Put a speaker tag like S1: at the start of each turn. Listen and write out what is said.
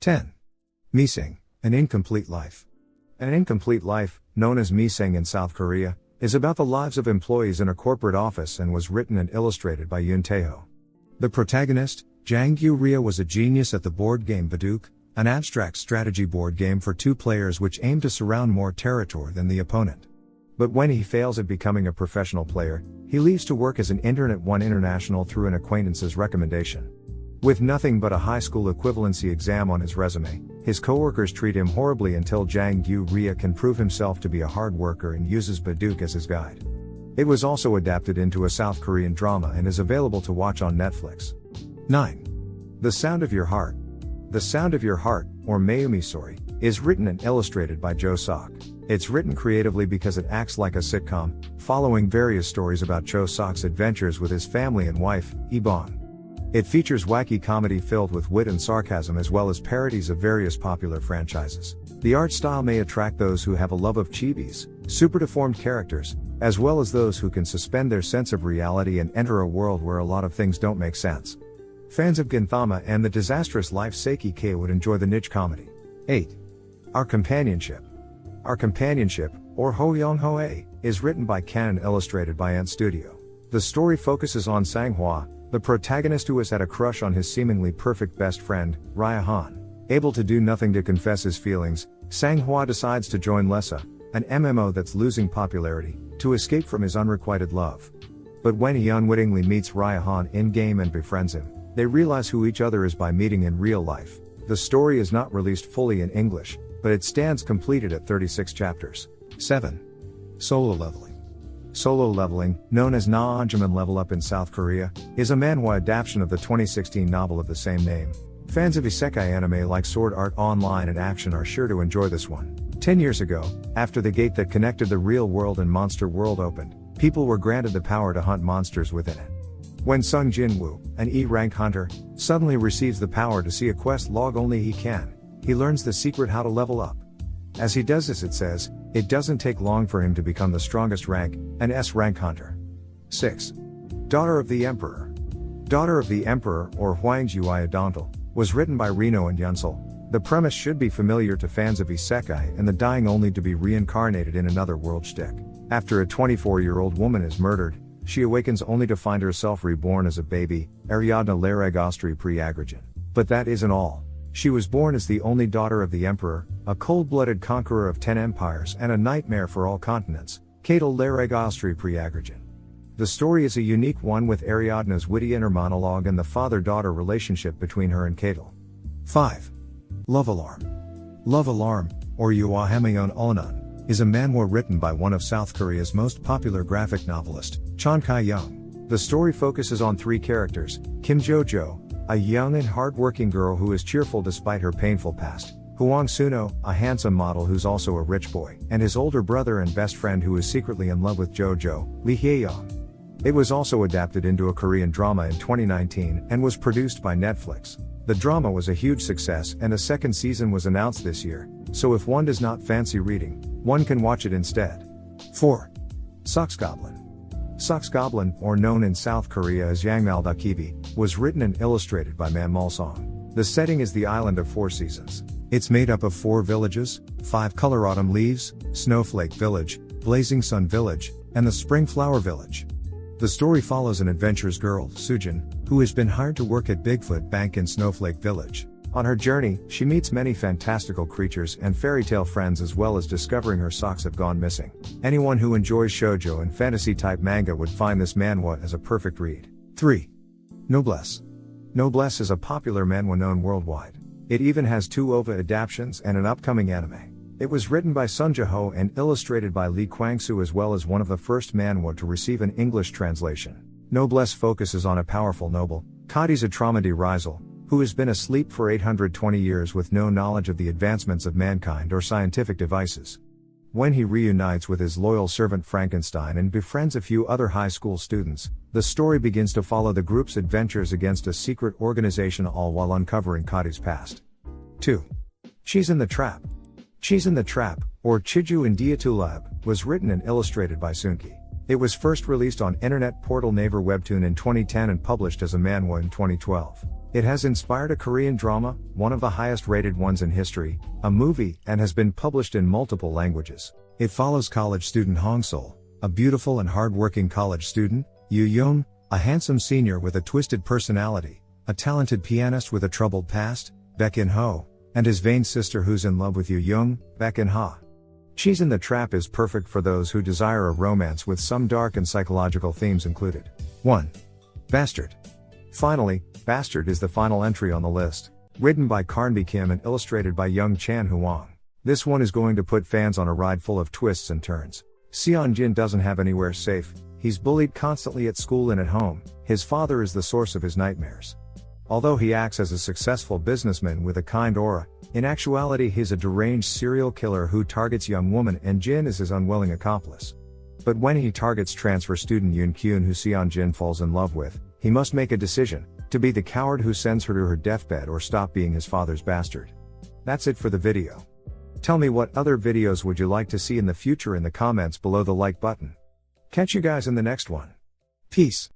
S1: 10. Mising, An Incomplete Life. An Incomplete Life, known as Mising in South Korea, is about the lives of employees in a corporate office and was written and illustrated by Yoon Tae-ho. The protagonist, Jang Gyu-ria, was a genius at the board game Baduk, an abstract strategy board game for two players which aim to surround more territory than the opponent. But when he fails at becoming a professional player, he leaves to work as an intern at One International through an acquaintance's recommendation. With nothing but a high school equivalency exam on his resume, his coworkers treat him horribly until Jang Gyu-ria can prove himself to be a hard worker and uses Baduk as his guide. It was also adapted into a South Korean drama and is available to watch on Netflix. 9. The Sound of Your Heart. The Sound of Your Heart, or Mayumi Sori, is written and illustrated by Cho Sok. It's written creatively because it acts like a sitcom, following various stories about Cho Sok's adventures with his family and wife, Ibon. It features wacky comedy filled with wit and sarcasm as well as parodies of various popular franchises. The art style may attract those who have a love of chibis, super deformed characters, as well as those who can suspend their sense of reality and enter a world where a lot of things don't make sense. Fans of Gintama and The Disastrous Life Seiki K would enjoy the niche comedy. 8. Our Companionship. Our Companionship, or Hoyong Hoe, is written by Kan and illustrated by Ant Studio. The story focuses on Sang-hwa, the protagonist who has had a crush on his seemingly perfect best friend, Rya Han. Able to do nothing to confess his feelings, Sang-hwa decides to join Lessa, an MMO that's losing popularity, to escape from his unrequited love. But when he unwittingly meets Rya Han in-game and befriends him, they realize who each other is by meeting in real life. The story is not released fully in English, but it stands completed at 36 chapters. 7. Solo Leveling. Solo Leveling, known as Na Anjaman Level Up in South Korea, is a manhwa adaptation of the 2016 novel of the same name. Fans of isekai anime like Sword Art Online and action are sure to enjoy this one. 10 years ago, after the gate that connected the real world and monster world opened, people were granted the power to hunt monsters within it. When Sung Jin-woo, an E-rank hunter, suddenly receives the power to see a quest log only he can, he learns the secret how to level up. As he does this, it says, it doesn't take long for him to become the strongest rank, an S-rank hunter. 6. Daughter of the Emperor. Daughter of the Emperor, or Hwangjuai Adontal, was written by Reno and Yunsel. The premise should be familiar to fans of isekai and the dying only to be reincarnated in another world shtick. After a 24-year-old woman is murdered, she awakens only to find herself reborn as a baby, Ariadna Lareg pre-Agrajan. But that isn't all. She was born as the only daughter of the Emperor, a cold-blooded conqueror of 10 empires and a nightmare for all continents, Katal Lareg pre-Agrajan. The story is a unique one with Ariadna's witty inner monologue and the father-daughter relationship between her and Katal. 5. Love Alarm. Love Alarm, or Yuahamion Olanan, is a manhwa written by one of South Korea's most popular graphic novelists, Chon Kai-young. The story focuses on three characters, Kim Jo-jo, a young and hard-working girl who is cheerful despite her painful past, Hwang Suno, a handsome model who's also a rich boy, and his older brother and best friend who is secretly in love with Jo-jo, Lee Hye-young. It was also adapted into a Korean drama in 2019 and was produced by Netflix. The drama was a huge success and a second season was announced this year, so if one does not fancy reading, one can watch it instead. 4. Socks Goblin. Socks Goblin, or known in South Korea as Yangmal Dakibi, was written and illustrated by Man Mulsong. The setting is the island of 4 seasons. It's made up of 4 villages, 5 Color Autumn Leaves, Snowflake Village, Blazing Sun Village, and the Spring Flower Village. The story follows an adventurous girl, Sujin, who has been hired to work at Bigfoot Bank in Snowflake Village. On her journey, she meets many fantastical creatures and fairy tale friends as well as discovering her socks have gone missing. Anyone who enjoys shoujo and fantasy-type manga would find this manhwa as a perfect read. 3. Noblesse. Noblesse is a popular manhwa known worldwide. It even has 2 OVA adaptations and an upcoming anime. It was written by Sun Jae-ho and illustrated by Lee Kwang-soo as well as one of the first manhwa to receive an English translation. Noblesse focuses on a powerful noble, Kadi's Atramadi Rizal, who has been asleep for 820 years with no knowledge of the advancements of mankind or scientific devices. When he reunites with his loyal servant Frankenstein and befriends a few other high school students, the story begins to follow the group's adventures against a secret organization, all while uncovering Kadi's past. 2. Cheese in the Trap. Cheese in the Trap, or Chiju in Diatulab, was written and illustrated by Sunki. It was first released on internet portal Naver Webtoon in 2010 and published as a manhwa in 2012. It has inspired a Korean drama, one of the highest rated ones in history, a movie, and has been published in multiple languages. It follows college student Hong-sol, a beautiful and hard-working college student, Yoo-young, a handsome senior with a twisted personality, a talented pianist with a troubled past, Baek-in-ho, and his vain sister who's in love with Yoo-young, Baek-in-ha. Cheese in the Trap is perfect for those who desire a romance with some dark and psychological themes included. 1. Bastard. Finally, Bastard is the final entry on the list. Written by Karnbi Kim and illustrated by Young Chan Huang. This one is going to put fans on a ride full of twists and turns. Seon-jin doesn't have anywhere safe, he's bullied constantly at school and at home, his father is the source of his nightmares. Although he acts as a successful businessman with a kind aura, in actuality he's a deranged serial killer who targets young women and Jin is his unwilling accomplice. But when he targets transfer student Yoon Kyun who Seon-jin falls in love with, he must make a decision, to be the coward who sends her to her deathbed or stop being his father's bastard. That's it for the video. Tell me what other videos would you like to see in the future in the comments below the like button. Catch you guys in the next one. Peace.